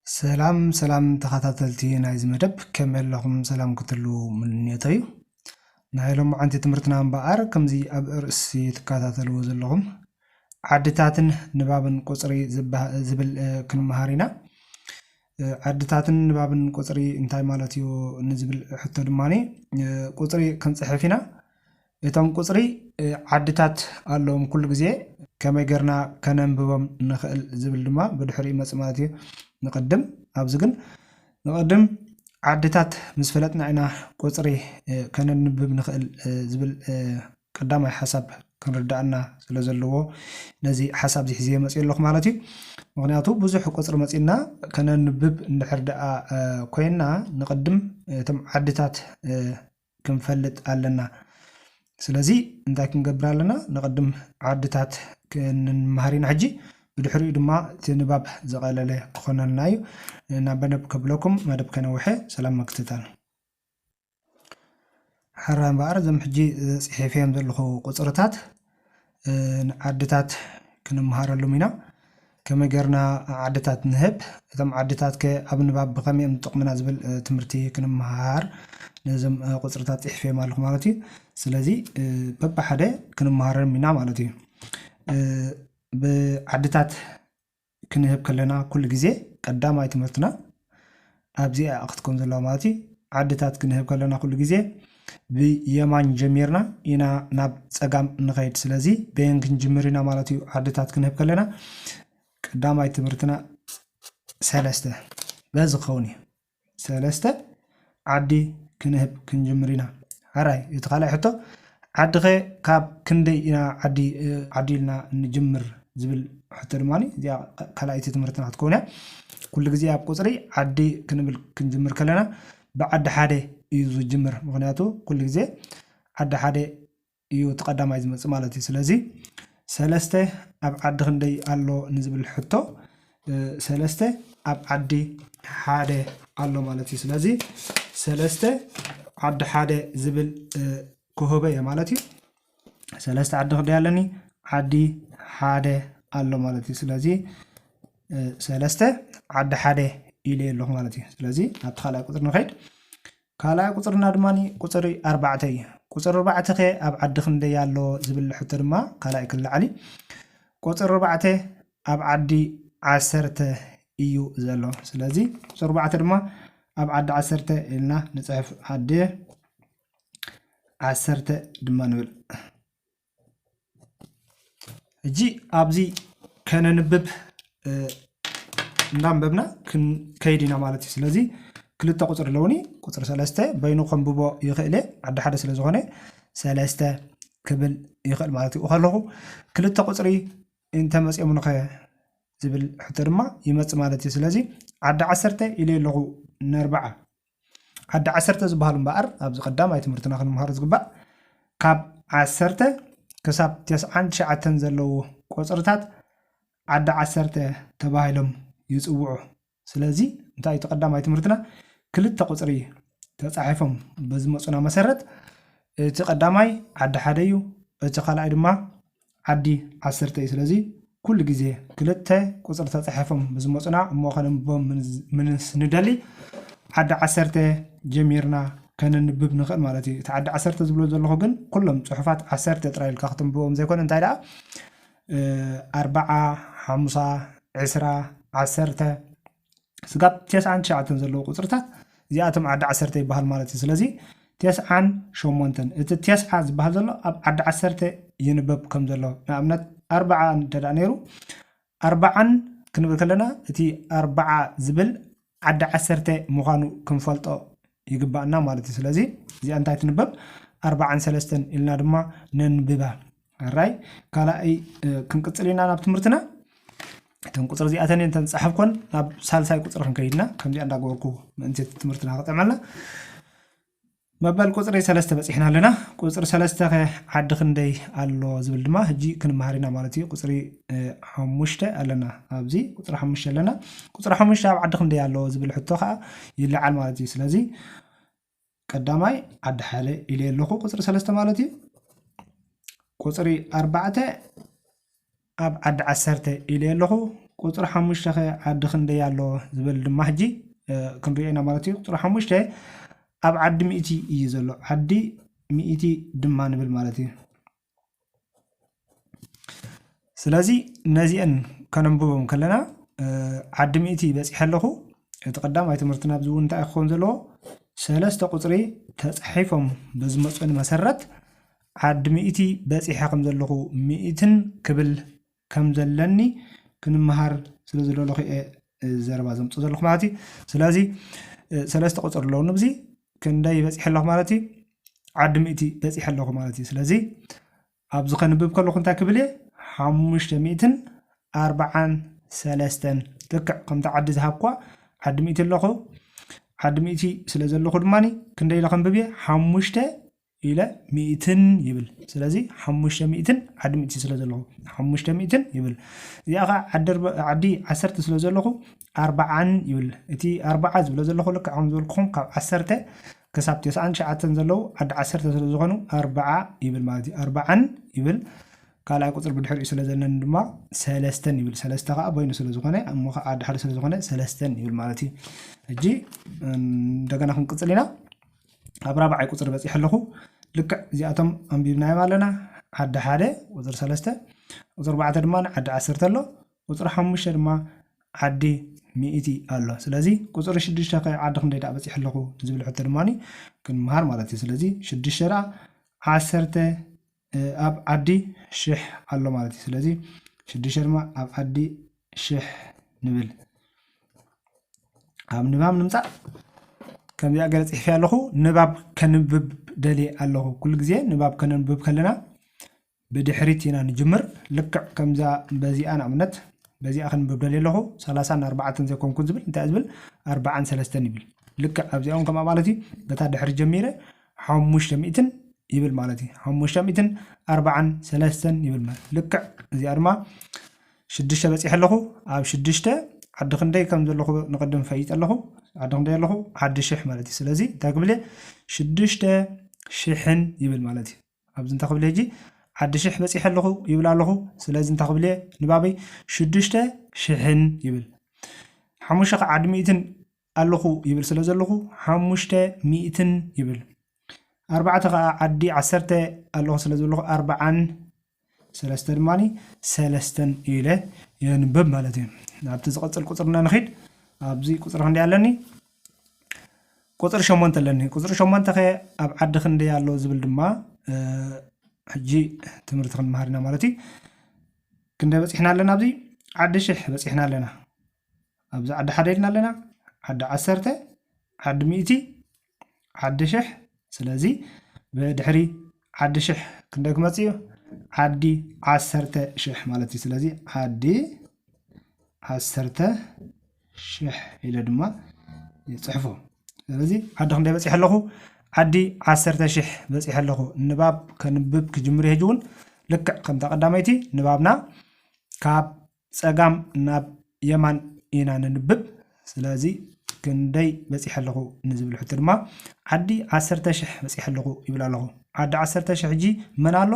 سلام تخاتلتي نايز مدب كمل لكم سلام كتلو من نيتايو نايلوم عندي تمرتنا بقار كمزي اب رأسي تكاتلو زلهم عدتاتن نبابن قصري زبل كن مهارينا عدتاتن نبابن قصري انتاي مالاتيو نزبل حتى دماني قصري كنصحفينا እቶም ቁጽሪ ዓድታት ኣለዎም ኩሉ ግዜ ከመይ ጌርና ከነንብቦም ንኽእል ዝብል ድማ ብድሕሪ መጽእ ማለት እዩ ንቅድም ኣብዚ ግን ንቅድም ዓድታት ምስ ፈለጥና ኢና ቁጽሪ ከነንብብ ንኽእል ዝብል ቀዳማይ ሓሳብ ክንርዳእና ስለ ዘለዎ ነዚ ሓሳብ ዚሕዚ መጽእ ኣለኹ ማለት እዩ ምክንያቱ ብዙሕ ቁጽሪ መጽእና ከነንብብ እንድሕር ደኣ ኮይና ንቅድም እቶም ዓድታት ክንፈልጥ ኣለና ስለዚህ እንታይ ክንገብር ኣለና ንቅድም ዓድታት ክንመሃሪና ሕጂ ብድሕሪኡ ድማ ትንባብ ዘቐለለ ክኾነልና እዩ ናበነብ ከብለኩም መደብ ከነውሐ ሰላም መክትታል ሓራይ እምበኣር እዞም ሕጂ ፅሒፈዮም ዘለኹ ቁፅርታት ዓድታት ክንመሃረሎም ኢና ከመይ ጌርና ዓድታት ንህብ እቶም ዓድታት ኣብ ንባብ ብኸመይ ጥቕምና ዝብል ትምህርቲ ክንመሃር ነዞም ቁፅርታት ፅሒፈዮም ኣለኹ ማለት እዩ ስለዚ በብሓደ ክንመሃረም ኢና ማለት እዩ ብዓድታት ክንህብ ከለና ኩሉ ግዜ ቀዳማይ ትምህርትና ኣብዚኣ ክትኮን ዘለዋ ማለት እዩ ዓድታት ክንህብ ከለና ኩሉ ግዜ ብየማን ጀሚርና ኢና ናብ ፀጋም ንኸይድ ስለዚ ብየን ክንጅምር ኢና ማለት እዩ ዓድታት ክንህብ ከለና ቀዳማይ ትምህርትና ሰለስተ በዚ ክኸውን እዩ ሰለስተ ዓዲ ክንህብ ክንጅምር ኢና ሓራይ እቲ ካልኣይ ሕቶ ዓድኸ ካብ ክንደይ ኢና ዓዲ ኢልና ንጅምር ዝብል ሕቶ ድማኒ እዚኣ ካልኣይቲ ትምህርትና ክትከውን እያ ኩሉ ግዜ ኣብ ቁፅሪ ዓዲ ክንብል ክንጅምር ከለና ብዓዲ ሓደ እዩ ዝጅምር ምክንያቱ ኩሉ ግዜ ዓዲ ሓደ እዩ ተቐዳማይ ዝመፅእ ማለት እዩ ስለዚ ሰለስተ ኣብ ዓዲ ክንደይ ኣሎ ንዝብል ሕቶ ሰለስተ ኣብ ዓዲ ሓደ ኣሎ ማለት እዩ ስለዚ ሰለስተ ዓዲ ሓደ ዝብል ክህበ እየ ማለት እዩ ሰለስተ ዓዲ ክንደይ ኣለኒ ዓዲ ሓደ ኣሎ ማለት እዩ ስለዚ ሰለስተ ዓዲ ሓደ ኢለ ኣለኹ ማለት እዩ ስለዚ ናብቲ ካልኣይ ቁፅሪ ንኸይድ ካልኣይ ቁፅርና ድማኒ ቁፅሪ 4 እዩ ቁፅሪ 4 ኸ ኣብ ዓዲ ክንደይ ኣሎ ዝብል ሕቶ ድማ ካልኣይ ክላዓሊ ቁፅሪ 4 ኣብ ዓዲ 10 እዩ ዘሎ ስለዚ ቁፅሪ 4 ድማ ኣብ ዓዲ 10 ኢልና ንፅሕፍ ዓዲ 10 ድማ ንብል እጂ ኣብዚ ከነንብብ እንዳንበብና ክንከይድ ኢና ማለት እዩ ስለዚ ክልተ ቁፅሪ ኣለውኒ ቁፅሪ 3 በይኑ ከንብቦ ይኽእል ዓዲ ሓደ ስለ ዝኾነ 3 ክብል ይኽእል ማለት እዩ ከለኹ ክልተ ቁፅሪ እንተመፅኦምኒ ኸ ዝብል ሕቶ ድማ ይመፅእ ማለት እዩ ስለዚ ዓዲ 10 ኢለ ኣለኹ ን4 ዓዲ 10 ዝበሃሉ እምበኣር ኣብዚ ቀዳማይ ትምህርትና ክንምሃሮ ዝግባእ ካብ 10 ክሳብ 99 ዘለዉ ቁፅርታት ዓዲ 10 ተባሂሎም ይፅውዑ ስለዚ እንታይ እቲ ቀዳማይ ትምህርትና ክልተ ቁፅሪ ተፃሒፎም በዝመፁና መሰረት እቲ ቀዳማይ ዓዲ ሓደ እዩ እቲ ካልኣይ ድማ ዓዲ 10 እዩ ስለዚ ኩሉ ግዜ ክልተ ቁፅሪ ተፃሒፎም በዝመፁና እሞ ከነንብቦም ምንስ ንደሊ ዓዲ 10 ጀሚርና ከነንብብ ንኽእል ማለት እዩ እቲ ዓዲ 10 ዝብሎ ዘለኹ ግን ኩሎም ፅሑፋት 10 ጥራይ ኢልካ ክትንብቦም ዘይኮነ እንታይ ደኣ 4 5 20 10 ስጋብ 99 ዘለዉ ቁፅርታት እዚኣቶም ዓዲ 10 ይበሃል ማለት እዩ ስለዚ 98 እቲ 9 ዝበሃል ዘሎ ኣብ ዓዲ 10 ይንበብ ከም ዘሎ ንኣብነት 40 እንተዳ ነይሩ 40 ክንብል ከለና እቲ 40 ዝብል ዓዲ 10 ምዃኑ ክንፈልጦ ይግባእና ማለት እዩ ስለዚ እዚኣ እንታይ ትንበብ 43 ኢልና ድማ ነንብባ ሓራይ ካልኣይ ክንቅፅል ኢና ናብ ትምህርትና እተን ቁፅሪ እዚኣተን እንተን ፀሓፍኮን ናብ ሳልሳይ ቁፅሪ ክንከይድና ከምዚኣ እንዳገበርኩ ምእንቲ ትምህርትና ክጥዕመልና መበል ቁፅሪ 3 በፂሕና ኣለና ቁፅሪ 3 ኸ ዓዲ ክንደይ ኣሎ ዝብል ድማ ሕጂ ክንመሃር ኢና ማለት እዩ ቁፅሪ 5 ኣለና ኣብዚ ቁፅሪ 5 ኣለና ቁፅሪ 5 ኣብ ዓዲ ክንደይ ኣሎ ዝብል ሕቶ ከዓ ይለዓል ማለት እዩ ስለዚ ቀዳማይ ዓዲ ሓደ ኢለ ኣለኹ ቁፅሪ 3 ማለት እዩ ቁፅሪ 4 ኣብ ዓዲ 10 ኢለ ኣለኹ ቁፅሪ 5 ዓዲ ክንደይ ኣሎ ዝብል ድማ ሕጂ ክንሪአና ማለት እዩ ቁፅሪ 5 ኣብ ዓዲ 100 እዩ ዘሎ ዓዲ 100 ድማ ንብል ማለት እዩ ስለዚ ነዚአን ከነንብቦም ከለና ዓዲ 100 በፂሕ ኣለኹ እቲ ቀዳማይ ትምህርትና ኣብዚ እውን እንታይ ክኸውን ዘለዎ ሰለስተ ቁፅሪ ተፃሒፎም ብዝመፁን መሰረት ዓዲ 100 በፂሐ ከም ዘለኹ 100 ክብል ከም ዘለኒ ክንመሃር ስለ ዘለኹ ዘረባ ዘምፅእ ዘለኹ ማለት እዩ ስለዚ ሰለስተ ቁፅሪ ኣለዉ ንብዚ ክንደይ በፂሕ ኣለኹ ማለት እዩ ዓዲ 100 በፂሕ ኣለኹ ማለት እዩ ስለዚ ኣብዚ ከንብብ ከለኹ እንታይ ክብል እየ 543 ልክዕ ከምቲ ዓዲ ዝሃብኳ ዓዲ 100 ኣለኹ ዓዲ 100 ስለ ዘለኹ ድማኒ ክንደይ ኢለ ከንብብ እየ 5 ኢለ 100 ይብል ስለዚ 500 ዓዲ 100 ስለ ዘለኹ 500 ይብል እዚኣ ዓዲ 10 ስለ ዘለኹ 40 ይብል እቲ 40 ዝብሎ ዘለኹ ልክዕ ከም ዝበልኩኹም ካብ 10 ክሳብ 99 ዘለዉ ዓዲ 10 ስለ ዝኾኑ 40 ይብል ማለት እዩ 40 ይብል ካልኣይ ቁፅሪ ብድሕሪኡ ስለ ዘለኒ ድማ 3 ይብል 3 ከዓ በይኑ ስለ ዝኾነ እሞ ከዓ ዓዲ ሓደ ስለ ዝኾነ 3 ይብል ማለት እዩ ሕጂ እንደገና ክንቅፅል ኢና ኣብ 4ይ ቁፅሪ በፂሕ ኣለኹ ልክዕ እዚኣቶም ኣንቢብናዮም ኣለና ዓዲ 1 ቁፅሪ 3 ቁፅሪ 4 ድማ ዓዲ 10 ኣሎ ቁፅሪ 5 ድማ ዓዲ 100 ኣሎ ስለዚ ቁፅሪ 6 ዓዲ ክንደይ ዳ በፂሕ ኣለኹ ዝብል ሕቶ ድማኒ ክንምሃር ማለት እዩ ስለዚ 6 ዳ 10 ኣብ ዓዲ 1000 ኣሎ ማለት እዩ ስለዚ 6 ድማ ኣብ ዓዲ 1000 ንብል ኣብ ንባብ ንምፃእ ከምዚኣ ገለ ፅሒፈ ኣለኹ ንባብ ከንብብ ደልየ ኣለኹ ኩሉ ግዜ ንባብ ከነንብብ ከለና ብድሕሪት ኢና ንጅምር ልክዕ ከምዛ በዚኣ ንኣብነት በዚኣ ከንብብ ደልየ ኣለኹ 34 ዘይኮንኩን ዝብል እንታይ ዝብል 43 ይብል ልክዕ ኣብዚኣ እውን ከምኣ ማለት እዩ በታ ድሕሪ ጀሚረ 500 ይብል ማለት እዩ 543 ይብል ማለት ልክዕ እዚኣ ድማ 6 በፂሕ ኣለኹ ኣብ 6 ዓዲ ክንደይ ከም ዘለኹ ንቅድም ፈይጥ ኣለኹ ዓዲ ክንደይ ኣለኹ ዓዲ 1000 ማለት እዩ ስለዚ እንታይ ክብል 6000 ይብል ማለት እዩ ኣብዚ እንታይ ክብል ሕጂ ዓዲ 1000 በፂሕ ኣለኹ ይብል ኣለኹ ስለዚ እንታይ ክብል ንባበይ 6000 ይብል 5 ከዓ ዓዲ 100 ኣለኹ ይብል ስለ ዘለኹ 500 ይብል 4 ከዓ ዓዲ 10 ኣለኹ ስለ ዘለኹ 40 3 ድማኒ 3 ኢለ የንብብ ማለት እዩ ናብቲ ዝቐፅል ቁፅርና ንኺድ ኣብዚ ቁፅሪ ክንደይ ኣለኒ ቁፅሪ 8 ኣለኒ ቁፅሪ 8 ኣብ ዓዲ ክንደይ ኣሎ ዝብል ድማ ሕጂ ትምህርቲ ክንመሃር ኢና ማለት እዩ ክንደይ በፂሕና ኣለና ኣብዚ ዓዲ 1000 በፂሕና ኣለና ኣብዚ ዓዲ 1 ኢልና ኣለና ዓዲ 10 ዓዲ 100 ዓዲ 1000 ስለዚ ብድሕሪ ዓዲ 1000 ክንደይ ክመፅእ እዩ ዓዲ 10000 ማለት እዩ ስለዚ ዓዲ 10000 ኢለ ድማ ይፅሕፎ ስለዚ ዓዲ ክንደይ በፂሕ ኣለኹ ዓዲ 10000 በፂሕ ኣለኹ ንባብ ከንብብ ክጅምር ይሄጅ እውን ልክዕ ከምታ ቀዳመይቲ ንባብና ካብ ፀጋም ናብ የማን ኢና ንንብብ ስለዚ ክንደይ በፂሕ ኣለኹ ንዝብል ሕቶ ድማ ዓዲ 10000 በፂሕ ኣለኹ ይብል ኣለኹ ዓዲ 10000 ሕጂ መን ኣሎ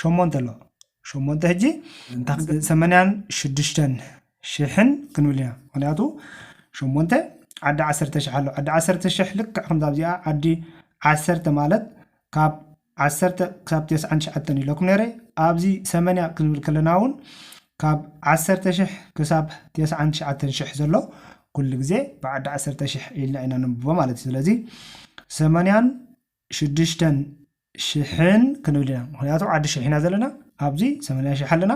8 ኣሎ 8 ሕጂ 86,000 ክንብል ኢና ምክንያቱ 8 ዓዲ 10000 ኣሎ ዓዲ 10000 ልክዕ ከምዛ ኣብዚኣ ዓዲ 10 ማለት ካብ 10 ክሳብ 99 ኢለኩም ነይረ ኣብዚ 80 ክንብል ከለና እውን ካብ 10,000 ክሳብ 99,000 ዘሎ ኩሉ ግዜ ብዓዲ 10,000 ኢልና ኢና ነንብቦ ማለት እዩ ስለዚ 86,000 ክንብል ኢና ምክንያቱ ዓዲ 1000 ኢና ዘለና ኣብዚ 80,000 ኣለና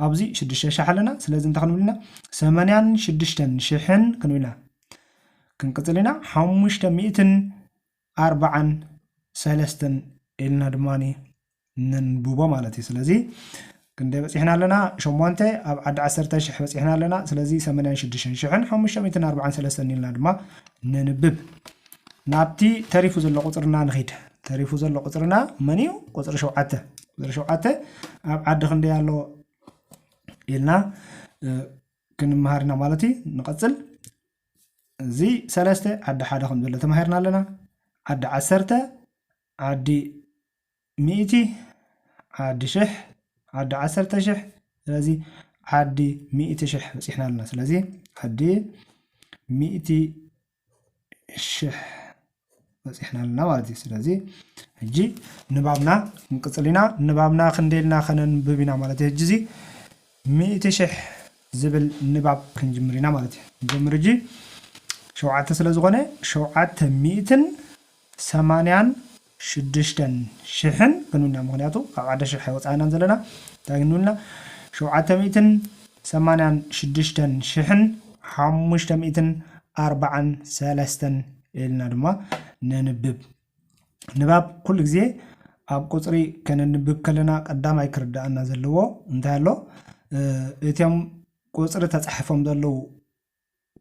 ኣብዚ 6,000 ኣለና ስለዚ እንታይ ክንብል ኢና 86,000 ክንብል ኢና ክንቅፅል ኢና 543 ኢልና ድማኒ ነንብቦ ማለት እዩ ስለዚ ክንደይ በፂሕና ኣለና 8 ኣብ ዓዲ 10,000 በፂሕና ኣለና ስለዚ 86,543 ኢልና ድማ ነንብብ ናብቲ ተሪፉ ዘሎ ቁፅርና ንኺድ ተሪፉ ዘሎ ቁፅርና መን እዩ ቁፅሪ 7 ኣብ ዓዲ ክንደይ ኣሎ ኢልና ክንመሃርና ማለት እዩ ንቐፅል እዚ 3 ዓዲ 1 ከም ዘሎ ተማሂርና ኣለና ዓዲ 10 ዓዲ 100 ዓዲ 1000 ዓዲ 10,000 ስለዚ عدي 100,000 بصيحنا لنا سلازي عدي 100,000 بصيحنا لنا والدي سلازي هجي نبابنا نقصلينا نبابنا خنديلنا خنن ببينا مالتي هجزي 100,000 زبل نباب كنجمرينا مالتي نجمر جي شوعات سلازغونه شوعات 186 كنونا مغنياتو قاعد شح وصانا نزلنا تاغنونا شوعات 186 شحن 543 إلنا دما ننبب نباب كل زي اب قصري كننبب كلنا قداماي كردانا زلو انتهالو اتيام قصر تصحفهم زلو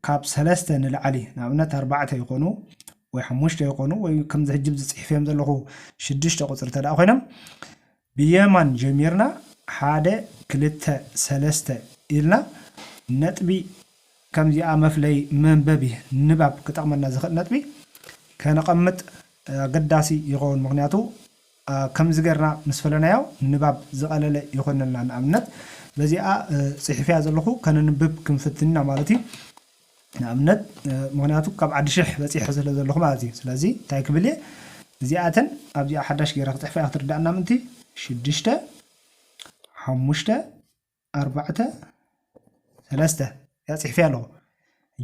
كاب 3 نلعلي نابنت 4 يكونوا ወይ 5 يكونوا ወይ ከም ዝሕጅብ ዝጽሕፍዮም ዘለኹ 6 ቁጽሪ ተዳ ኮይኖም ብየማን ጀሚርና 1 2 3 ኢልና ነጥቢ ከምዚኣ መፍለይ መንበቢ ንባብ ክጠቕመና ዝኽእል ነጥቢ ከነቐምጥ ገዳሲ ይኸውን ምክንያቱ ከም ዝገርና ምስፈለናዮ ንባብ ዝቐለለ ይኾነልና ንኣብነት በዚኣ ጽሕፍያ ዘለኹ ከነንብብ ክንፍትና ማለት እዩ نعمت مغنياتو كاب عدشح بصيح زله زلخ مالتي سلازي تاي كبلي زياتن ابدي 11 غير تحفي اخر دعنا منتي 6 5 4 3 يا صحفي له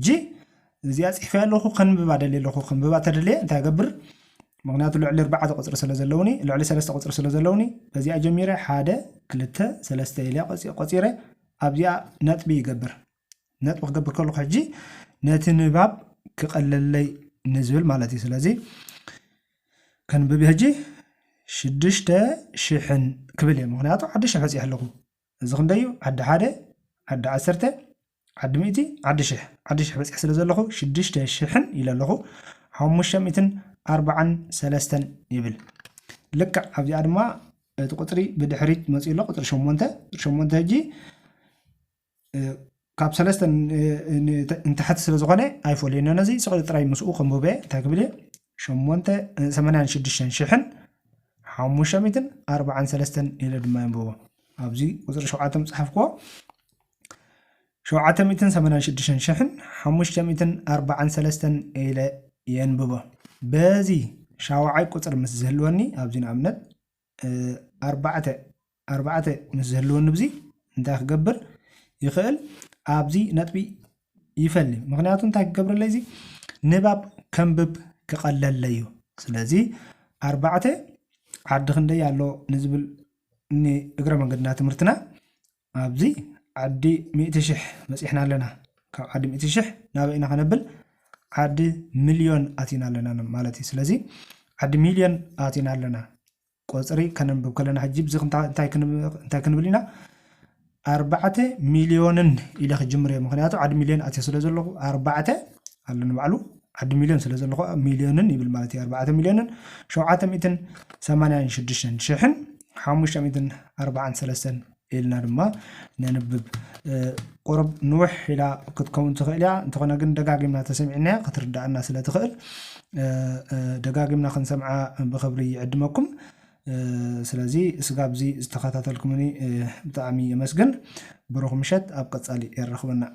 جي زيات صحفي له خنبب ادلي له خنبب تدلي انت غبر مغنياتو لعل 4 قصر سلا زلوني لعل 3 قصر سلا زلوني بزي اجميره 1 2 3 الى قصيره ابدي نطبي يغبر نطبخ قبل كل حجي نتنباب كقلل لي نزول مالتي سلازي كان ببيهجي 6 شحن كبلي مغنياتو عد شحن فسيح لكم زخنديو عد حادة عد 10 عد 100 عد شحن فسيح سلازل لكم 6 شحن إلى لكم 543 يبل لك عبدي عدما تقطري بدحريت مسئلة قطر شمونتا هجي كاب 3 انت حتى سلازغونه ايفون لنا نزي سقل طراي مسؤول قنبوبه تاكبلي 86 شحن 543 الى دما ينبوبه ابزي وزر شوعاتم صحفكو 786 شحن 543 الى ينبوبه بازي شاوعي قطر مسزهلوني ابزي نامنت 4 مسزهلون بزي انت خبر يخل ابزي نطبي يفلم مغنياتو انت قبر ليزي نباب كنبب كقلل ليو سلازي 4 عد خندي يالو نزبل ني اقرا منقدنا تمرتنا ابزي عدي 100,000 مسيحنا لنا عدي 100,000 نابئنا خنبل عدي مليون اتينا لنا مالتي سلازي عدي مليون اتينا لنا قصري كننبب كلنا حجيب زي انتاي كنبلينا 4 مليون إلى خجمرة مخنياتو 1 مليون أتي سلازلو 4 على نبعلو 1 مليون سلازلو مليون يبل مالتي 4 مليون شو 786 شحن 543 إلنا دما ننبب قرب نوح إلى كتكون تخيلها انتقنا قن دقاقمنا تسمعنا قطر دعنا سلا تخيل دقاقمنا خنسمع بخبري عدمكم سلازي سقابزي استخاتات الكمني بتاعمي مسجن بروح مشت أبقى تصالي يرخبنا